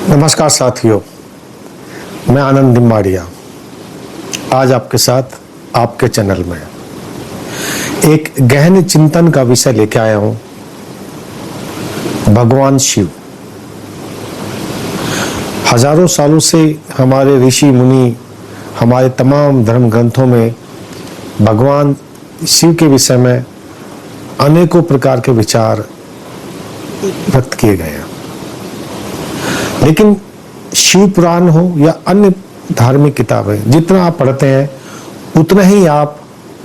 नमस्कार साथियों, मैं आनंद निम्बाड़िया आज आपके साथ आपके चैनल में एक गहन चिंतन का विषय लेके आया हूं। भगवान शिव हजारों सालों से हमारे ऋषि मुनि, हमारे तमाम धर्म ग्रंथों में भगवान शिव के विषय में अनेकों प्रकार के विचार व्यक्त किए गए हैं। लेकिन शिव पुराण हो या अन्य धार्मिक किताबें, जितना आप पढ़ते हैं उतना ही आप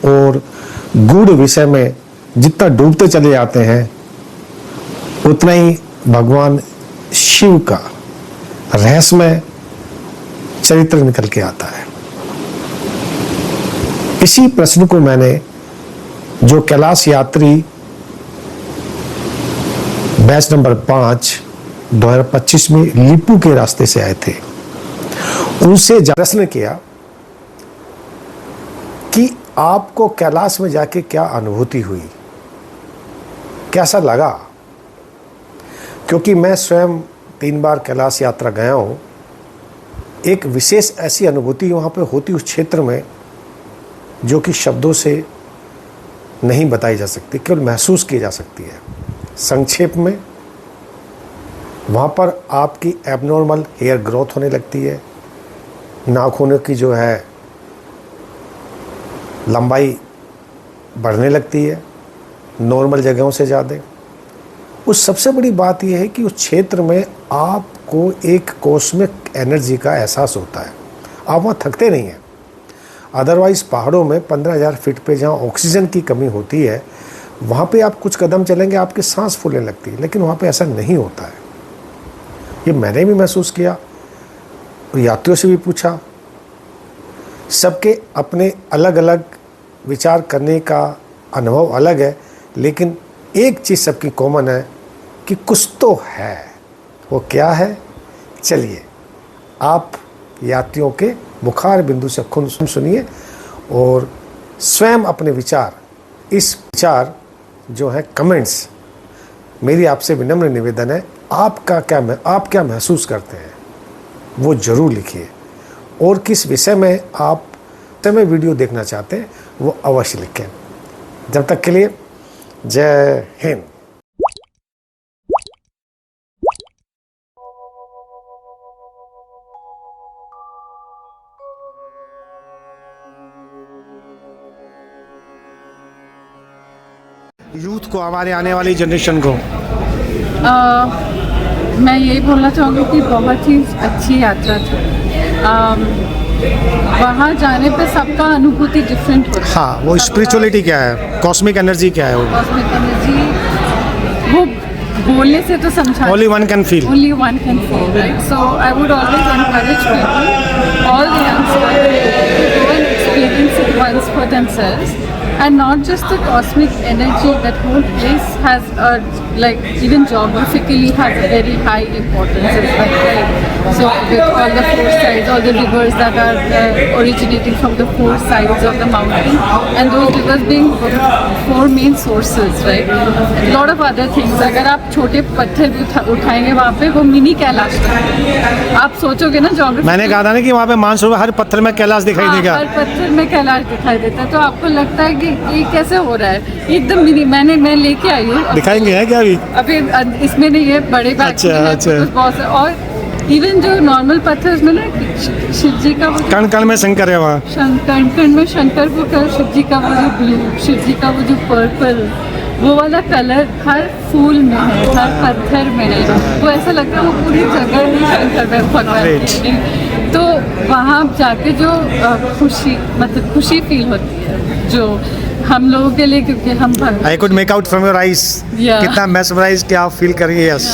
और गूढ़ विषय में जितना डूबते चले जाते हैं उतना ही भगवान शिव का रहस्यमय चरित्र निकल के आता है। इसी प्रश्न को मैंने जो कैलाश यात्री बैच नंबर 5 2025 में लिपू के रास्ते से आए थे, उनसे प्रश्न किया कि आपको कैलाश में जाके क्या अनुभूति हुई, कैसा लगा। क्योंकि मैं स्वयं 3 बार कैलाश यात्रा गया हूं। एक विशेष ऐसी अनुभूति वहां पे होती उस क्षेत्र में जो कि शब्दों से नहीं बताई जा सकती, केवल महसूस की जा सकती है। संक्षेप में वहाँ पर आपकी एबनॉर्मल हेयर ग्रोथ होने लगती है, नाखूनों की जो है लंबाई बढ़ने लगती है नॉर्मल जगहों से ज़्यादा। उस सबसे बड़ी बात यह है कि उस क्षेत्र में आपको एक कॉस्मिक एनर्जी का एहसास होता है। आप वहाँ थकते नहीं हैं। अदरवाइज़ पहाड़ों में 15,000 फीट पे जहाँ ऑक्सीजन की कमी होती है, वहाँ पे आप कुछ कदम चलेंगे आपकी सांस फूलने लगती है, लेकिन वहाँ पे ऐसा नहीं होता है। ये मैंने भी महसूस किया और यात्रियों से भी पूछा। सबके अपने अलग अलग विचार करने का अनुभव अलग है, लेकिन एक चीज़ सबकी कॉमन है कि कुछ तो है। वो क्या है, चलिए आप यात्रियों के मुखार बिंदु से खुद सुनिए और स्वयं अपने विचार, इस विचार जो है कमेंट्स, मेरी आपसे विनम्र निवेदन है, आप क्या महसूस करते हैं वो ज़रूर लिखिए। और किस विषय में आप वीडियो देखना चाहते हैं वो अवश्य लिखें। जब तक के लिए जय हिंद। यूथ को, हमारे आने वाली जनरेशन को मैं यही बोलना चाहूँगी कि बहुत ही अच्छी यात्रा थी। वहाँ जाने पे सबका अनुभूति डिफरेंट होता है। हाँ, वो स्पिरिचुअलिटी क्या है, कॉस्मिक एनर्जी क्या है, वो कॉस्मिक एनर्जी वो बोलने से तो समझा, only one can feel, right? So I would always encourage people, all the youngsters, to go and experience it once for themselves. And not just the cosmic energy, that whole place has even geographically has a very high importance as well, right? So with all the 4 sides, all the rivers that are originating from the 4 sides of the mountain, and those rivers being 4 main sources, right? A lot of other things. अगर आप छोटे पत्थर भी उठाएंगे वहाँ पे, वो mini Kailash है। आप सोचोगे ना ज्योग्राफी, मैंने कहा था ना कि वहाँ पे मानसरोवर हर पत्थर में कैलाश दिखाई देगा, हर पत्थर में कैलाश दिखाई देता है। तो आपको लगता है कि ये कैसे हो रहा है, एकदम मिनी। मैं लेके आई हूँ, दिखाएंगे है क्या अभी इसमें नहीं है, बड़े बैग में है, बहुत। और इवन जो नॉर्मल पत्थर में ना, शिव जी का कण कण में शंकर है, वहाँ कण कण में शंकर को, शिव जी का वो जो ब्लू, शिव जी का वो जो पर्पल, वो वाला कलर हर फूल में है, हर पत्थर में है। वो ऐसा लगता है वो पूरी जगह ही शंकर में भगवान की। तो वहाँ जाके जो खुशी फील होती है जो हम लोगों के लिए, क्योंकि हम I could make out from your eyes कितना mesmerized क्या आप feel करेंगे। yes.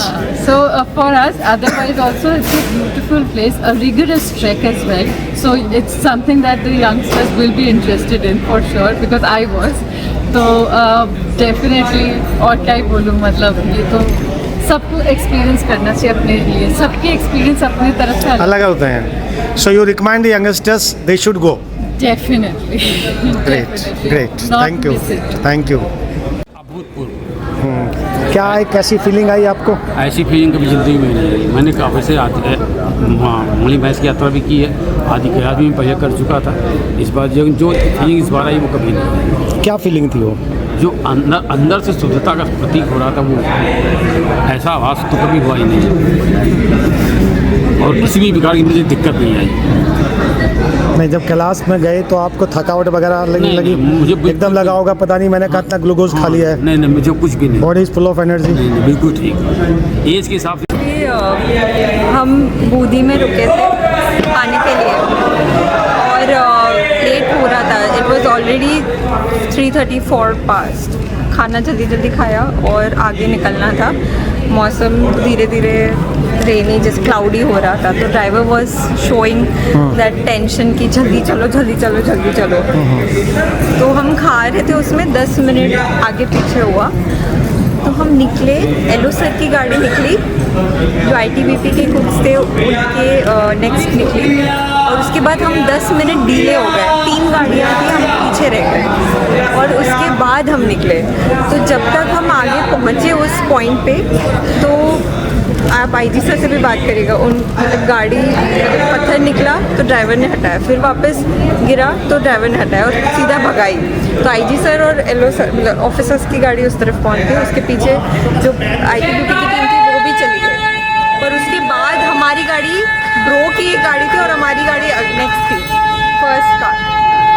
So for us, otherwise also it's a beautiful place, a rigorous trek as well. So it's something that the youngsters will be interested in for sure, because I was. तो definitely, और क्या ही बोलूँ, मतलब ये तो सबको experience करना चाहिए अपने लिए। सबके एक्सपीरियंस अपनी तरफ से अलग होते हैं। So you recommend the youngsters they should go? Definitely. Great. Thank you. क्या एक कैसी फीलिंग आई आपको? ऐसी फीलिंग कभी ज़िंदगी में नहीं आई। मैंने काफ़ी से मुरली भैंस की यात्रा भी की है, आदि कैलाश भी मैं पहले कर चुका था। इस बार जो फीलिंग इस बार आई वो कभी नहीं आई। क्या फीलिंग थी वो? जो अंदर से शुद्धता का प्रतीक हो रहा था, वो ऐसा आवाज़ तो कभी हुआ ही नहीं। और किसी भी प्रकार की मुझे दिक्कत नहीं आई। नहीं, जब कैलाश में गए तो आपको थकावट वगैरह लगने नहीं, लगी? मुझे बिल्कुल एकदम लगा होगा पता नहीं मैंने कितना ग्लूकोज खा लिया है। नहीं, मुझे कुछ भी नहीं। Body is full of energy. नहीं, बिल्कुल ठीक। एज के हिसाब से हम बूंदी में रुके थे खाने के लिए और लेट हो रहा था। It was already 3:34 past. खाना जल्दी जल्दी खाया और आगे निकलना था। मौसम धीरे धीरे रेनी जैसे क्लाउडी हो रहा था, तो driver was showing that tension कि जल्दी चलो जल्दी चलो जल्दी चलो। तो हम खा रहे थे, उसमें 10 मिनट आगे पीछे हुआ तो हम निकले। एलो सर की गाड़ी निकली, जो ITBP के कुछ थे उनके नेक्स्ट निकली, और उसके बाद हम 10 मिनट डिले हो गए। 3 गाड़ियाँ थी, हम पीछे रह गए और उसके बाद हम निकले। तो जब तक हम आगे पहुँचे उस पॉइंट पे, तो आप IG सर से भी बात करेगा, उन मतलब गाड़ी पत्थर निकला तो ड्राइवर ने हटाया, फिर वापस गिरा तो ड्राइवर ने हटाया और सीधा भगाई। तो IG सर और LO सर मतलब ऑफिसर्स की गाड़ी उस तरफ पहुँच गई, उसके पीछे जो ITBP की टीम थी वो भी चली गई। पर उसके बाद हमारी गाड़ी ब्रो की एक गाड़ी थी और हमारी गाड़ी नेक्स्ट थी, फर्स्ट कार।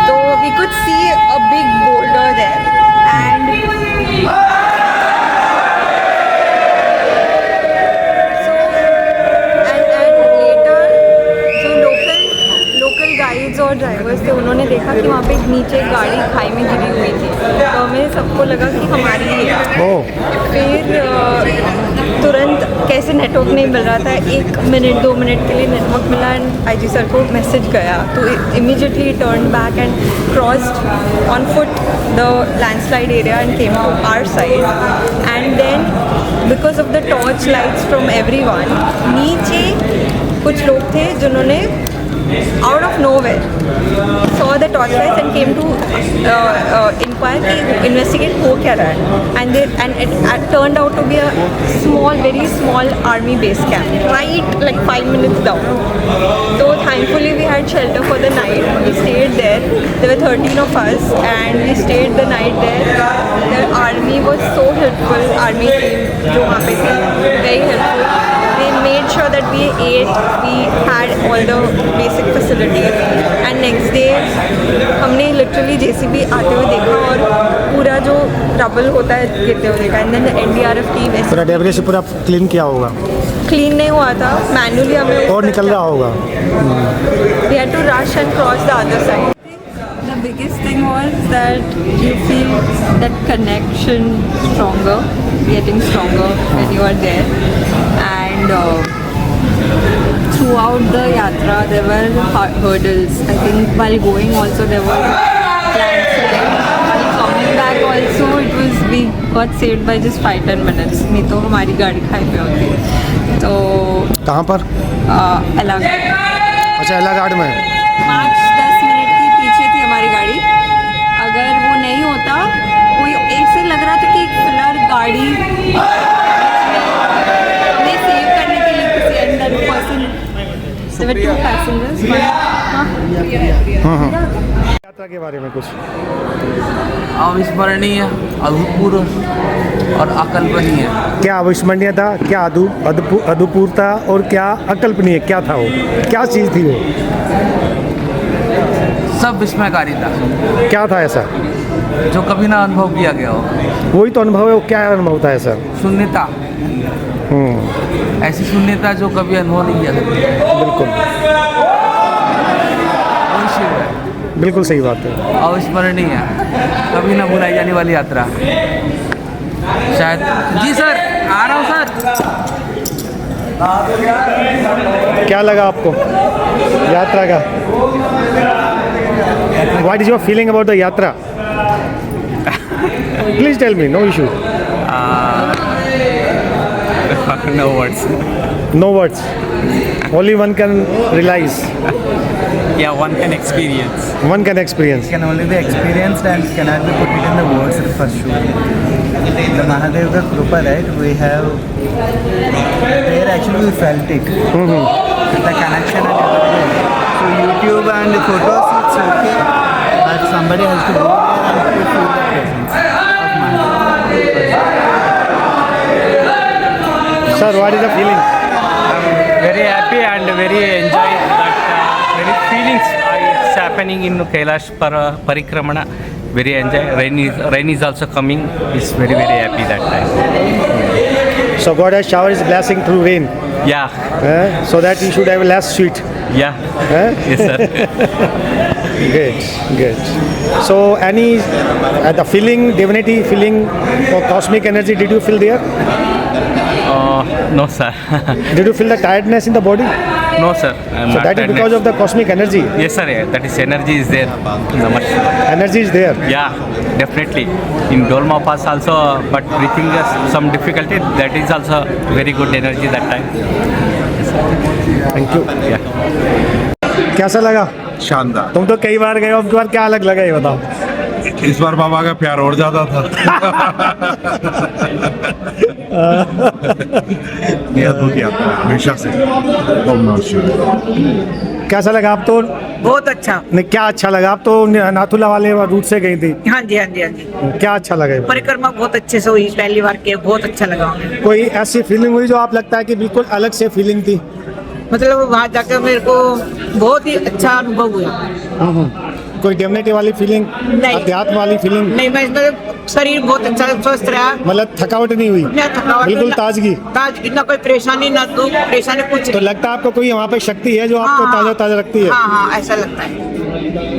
तो we could see a big boulder there and guides और ड्राइवर्स थे, उन्होंने देखा कि वहाँ पे नीचे गाड़ी खाई में गिरी हुई थी, तो हमें सबको लगा कि हमारी ही है। फिर तुरंत कैसे नेटवर्क नहीं मिल रहा था, 1 मिनट 2 मिनट के लिए नेटवर्क मिला एंड IG सर को मैसेज गया, तो immediately turn back and crossed on foot the landslide area and came to our side. And then because of the torch lights from everyone, नीचे कुछ लोग थे जिन्होंने out of nowhere saw the torch lights and came to inquire, investigate हो क्या रहा है, and it turned out to be a very small army base camp right like 5 minutes down. So thankfully we had shelter for the night. We stayed there. There were 13 of us and we stayed the night there. The army was so helpful. Army team जो वहाँ पे थे, very helpful. They made sure that we ate, we had all the basic facilities, and next day हमने literally JCB आते हुए देखा और पूरा जो ट्रबल होता है गिरते हुए देखा, and then the NDRF team पूरा डेब्रिस से पूरा क्लीन किया होगा? क्लीन नहीं हुआ था, मैनुअली हमें और निकल रहा होगा। We had to rush and cross the other side. The biggest thing was that you feel that connection stronger, getting stronger when you are there. And throughout the yatra there were hurdles. I think while going also there were landslides. While coming back also we got saved by just 5-10 minutes. नहीं तो हमारी गाड़ी खाई पे होती। तो कहाँ पर? एलाघाट। अच्छा, एलाघाट में 5-10 मिनट की पीछे थी हमारी गाड़ी। अगर वो नहीं होता, कोई ऐसे लग रहा था कि एक फिलर गाड़ी हमें सेव करने के लिए किसी अंदर पर्सन, there were 2 passengers. यात्रा के बारे में कुछ? अविस्मरणीय, अभूतपूर्व और अकल्पनीय। क्या अविस्मरणीय था, क्या अद्भुतपूर्व था और क्या अकल्पनीय? क्या था वो? क्या चीज़ थी वो? सब विस्मयकारी था। क्या था ऐसा जो कभी ना अनुभव किया गया हो? वही तो अनुभव है। वो क्या अनुभव था ऐसा? शून्यता, ऐसी शून्यता जो कभी अनुभव नहीं किया सकती। बिल्कुल वही शिव है। बिल्कुल सही बात है। अविस्मरणीय, कभी ना भुलाई जाने वाली यात्रा शायद। जी सर, आ रहा हूँ सर। क्या लगा आपको यात्रा का? What is your feeling about the yatra? Please tell me. No issue. No words. No words. Only one can realize. Yeah, one can experience. One can experience. Can only be experienced and cannot be put it in the words for sure. The Mahadeva Krupa, right? We have there actually we felt it. The connection and everything. So YouTube and photos, it's okay, but somebody has to go there and to feel the presence of Mahadeva. Sir, what is the feeling? Very happy and very enjoy that very feelings it's happening in Kailash Parikramana. Very enjoy. Rain is also coming. It's very happy that time. So God has showered His blessing through rain, Yeah, so that you should have less sweet. yeah. Yes, sir. Good. So any the feeling, divinity feeling or cosmic energy, did you feel there? No, sir. Did you feel the tiredness in the body? No, sir. So that is because of the cosmic energy. Yes, sir. Yeah. That is energy is there. Energy is there. Yeah, definitely. In Dolma Pass also, but breathing is some difficulty. That is also very good energy that time. Thank you. Yeah. कैसा लगा? शानदार। तुम तो कई बार गए हो, अब की बार क्या अलग लगा ये बताओ। इस बार बाबा का प्यार और ज्यादा था। ये अद्भुत यात्रा है, हमेशा से। ओम नमः शिवाय। कैसा लगा आप तो? बहुत अच्छा। नहीं, क्या अच्छा लगा? आप तो नाथुला वाले रूट से गई थी। हाँ जी। क्या अच्छा लगा? परिक्रमा बहुत अच्छे से हुई, पहली बार के, बहुत अच्छा लगा। कोई ऐसी फीलिंग हुई जो आप लगता है कि बिल्कुल अलग से फीलिंग थी? मतलब वहाँ जाकर मेरे को बहुत ही अच्छा अनुभव हुआ। कोई डिविनिटी वाली फीलिंग, नहीं। अध्यात्म वाली फीलिंग? नहीं, मैं शरीर बहुत अच्छा स्वस्थ रहा। मतलब थकावट नहीं हुई? ना थकावट, बिल्कुल ताजगी। ना कोई परेशानी, ना दुख परेशानी कुछ। तो लगता है आपको कोई वहाँ पे शक्ति है जो आपको ताजा ताजा रखती है? हाँ, ऐसा लगता है।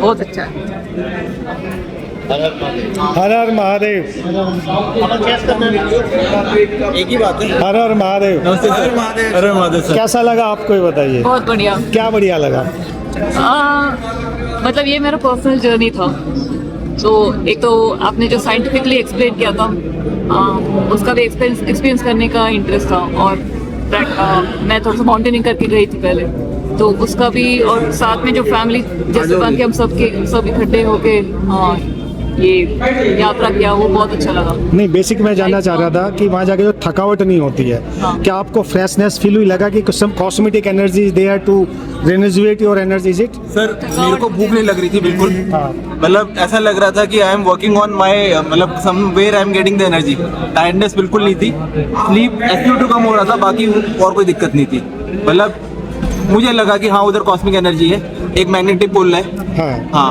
बहुत अच्छा है। हर हर महादेव। एक ही बात है। हर हर महादेव। अरे महादेव सर। कैसा लगा आपको, ये बताइए। बहुत बढ़िया। क्या बढ़िया लगा? मतलब ये मेरा पर्सनल जर्नी था, तो एक तो आपने जो साइंटिफिकली एक्सप्लेन किया था, उसका भी एक्सपीरियंस करने का इंटरेस्ट था, और मैं थोड़ा सा माउंटेनिंग करके गई थी पहले, तो उसका भी, और साथ में जो फैमिली जैसे बन के हम सब इकट्ठे होके ये यात्रा किया, वो बहुत अच्छा लगा। नहीं, बेसिक मैं जानना चाह रहा था कि वहाँ जाके जो थकावट नहीं होती है, क्या आपको फ्रेशनेस फील हुई, लगा कि some cosmetic energy is there to rejuvenate your energy? Is it? Sir मेरे को भूख नहीं लग रही थी बिल्कुल। मतलब ऐसा लग रहा था कि I am working on my, मतलब somewhere I am getting the energy. Tiredness बिल्कुल नहीं थी। स्लीप SpO2 कम हो रहा था, बाकी और कोई दिक्कत नहीं थी। मतलब मुझे लगा कि हाँ उधर कॉस्मिक एनर्जी है, एक मैग्नेटिक पोल है। हाँ,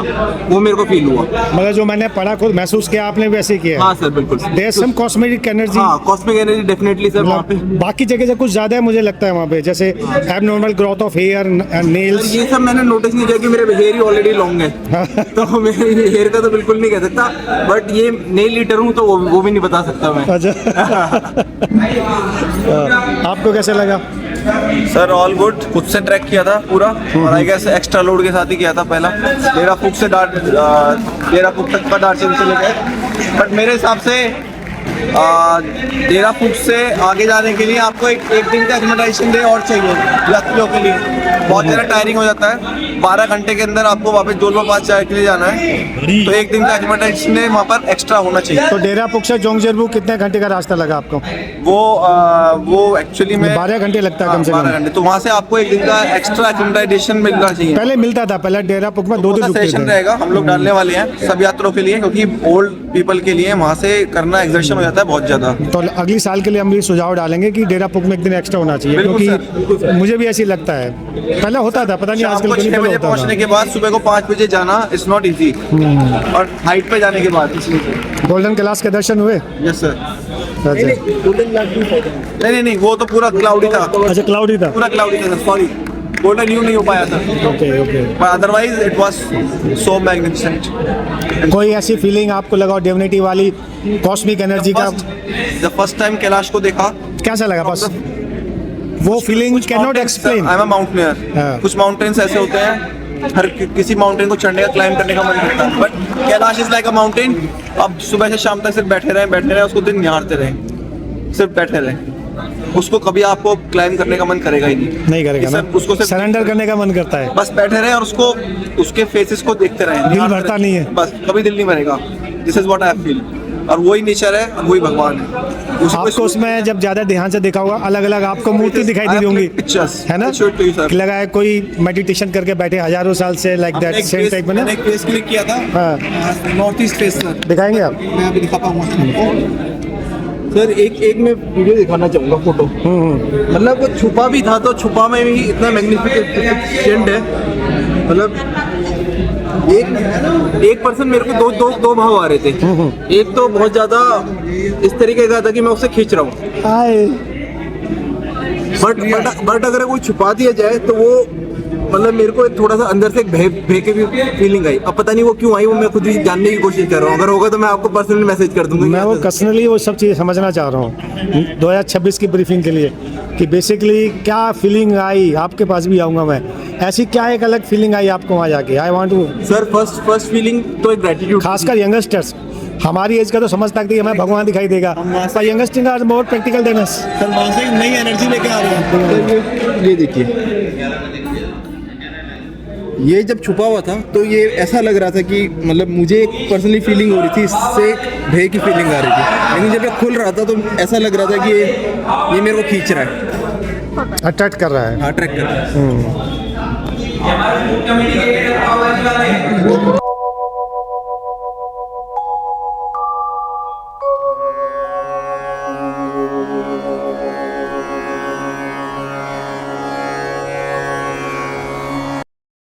वो मेरे को फील हुआ। मतलब जो मैंने पढ़ा खुद महसूस किया, आपने वैसे किया? हाँ सर, बिल्कुल। There some cosmetic energy. हाँ, कॉस्मिक एनर्जी डेफिनेटली सर वहाँ पे। बाकी जगह से कुछ ज्यादा है मुझे लगता है वहाँ पे, जैसे abnormal growth of hair, nails. ये सब मैंने नोटिस नहीं किया कि मेरे हेयर ही ऑलरेडी लॉन्ग है, तो मेरे हेयर का तो बिल्कुल नहीं कह सकता, बट ये नेल ईटर हूँ तो वो भी नहीं बता सकता मैं। अच्छा। आपको कैसे लगा? Sir all good. खुद से ट्रैक किया था पूरा, और आई गेस एक्स्ट्रा लोड के साथ ही किया था पहला। डेरा फूक से डेरा फूक तक का दार्जिलिंग से लेकर, बट मेरे हिसाब से डेरा फूक से आगे जाने के लिए आपको एक दिन का एक्लिमेटाइजेशन डे और चाहिए यात्रियों के लिए। बहुत ज़्यादा टायरिंग हो जाता है। 12 घंटे के अंदर आपको वापस जोलवा पास जाने के लिए जाना है, तो एक दिन का एक्लिमेटाइजेशन डे वहाँ पर एक्स्ट्रा होना चाहिए। तो डेरा पुक से जोंगजेरबू कितने घंटे का रास्ता लगा आपको? वो एक्चुअली में 12 घंटे लगता है कम से कम। 12 घंटे, तो वहाँ से आपको एक दिन का एक्स्ट्रा एक्लिमेटाइजेशन मिलना चाहिए। पहले मिलता था, पहले डेरा पुक में 2 दिन रुकते सेशन थे। रहेगा, हम लोग डालने वाले हैं सब यात्रियों के लिए, क्योंकि ओल्ड पीपल के लिए वहाँ से करना एग्जर्शन हो जाता है बहुत ज़्यादा। तो अगली साल के लिए हम भी सुझाव डालेंगे कि डेरा पुक में एक दिन एक्स्ट्रा होना चाहिए, क्योंकि मुझे भी ऐसी लगता है। पहले होता था, पता नहीं आजकल क्यों नहीं होता। पहुँचने के बाद सुबह को 5 बजे जाना इट्स नॉट इजी, और हाइट पे जाने के बाद इसलिए। गोल्डन कैलाश के दर्शन हुए? Yes sir. अच्छा। नहीं, वो तो पूरा क्लाउडी था। अच्छा, क्लाउडी था, पूरा क्लाउडी था, सॉरी, गोल्डन व्यू नहीं हो पाया था। Okay. But otherwise it was so magnificent. कोई ऐसी फीलिंग आपको लगा डिविनिटी वाली, कॉस्मिक एनर्जी का? द फर्स्ट टाइम कैलाश को देखा, कैसा लगा? बस वो feeling can not explain. I am a mountaineer. कुछ माउंटेन्स ऐसे होते हैं, हर किसी माउंटेन को चढ़ने का, क्लाइंब करने का मन करता है, but Kailash is like a mountain. अब सुबह से शाम तक सिर्फ बैठे रहे, उसको दिन निहारते रहे, सिर्फ बैठे रहे, उसको कभी आपको क्लाइंब करने का मन करेगा ही नहीं करेगा ना, उसको सिर्फ सरेंडर करने का मन करता है। बस बैठे रहे और उसको, उसके फेसेस को देखते रहे, दिल भरता नहीं है, बस कभी दिल नहीं भरेगा। This is what I feel. और वही नेचर है, वही भगवान है। आपको उसमें जब ज्यादा ध्यान से देखा होगा, अलग अलग आपको मूर्ति दिखाई दी होंगी, है ना? कि लगा है कोई मेडिटेशन करके बैठे हजारों साल से, लाइक दैट सेम टाइप में ना। मैंने एक फेस क्लिक किया था, हाँ, नॉर्थ ईस्ट फेस सर, दिखाएंगे आप? मैं अभी दिखा पाऊंगा सर। एक मैं वीडियो दिखाना चाहूँगा, फोटो। मतलब वो छुपा भी था, तो छुपा में भी इतना मैग्निफिकेंट है। मतलब एक पर्सन मेरे को दो भाव आ रहे थे। एक तो बहुत ज्यादा इस तरीके का था कि मैं उससे खींच रहा हूँ, बट अगर कोई छुपा दिया जाए तो वो मतलब मेरे को थोड़ा सा अंदर से एक भय की भी फीलिंग आई। अब पता नहीं वो क्यों आई, वो मैं खुद ही जानने की कोशिश कर रहा हूँ। अगर होगा तो मैं आपको पर्सनली मैसेज कर दूंगा। मैं वो पर्सनली वो सब चीज़ समझना चाह रहा हूँ 2026 की ब्रीफिंग के लिए, कि बेसिकली क्या फीलिंग आई। आपके पास भी आऊँगा मैं, ऐसी क्या एक अलग फीलिंग आई आपको वहाँ जाके? I want to sir, first feeling तो एक ग्रेटिट्यूड, खासकर यंगस्टर्स। हमारी एज का तो समझ सकती है हमें भगवान दिखाई देगा, पर youngster are more practical than us. Sir वहाँ से नई एनर्जी लेके आ रहे हैं। ये देखिए, ये जब छुपा हुआ था तो ये ऐसा लग रहा था कि मतलब मुझे एक पर्सनली फीलिंग हो रही थी, इससे एक भय की फीलिंग आ रही थी। लेकिन जब ये खुल रहा था तो ऐसा लग रहा था कि ये मेरे को खींच रहा है, अट्रैक्ट कर रहा है। अट्रैक्ट कर रहा है।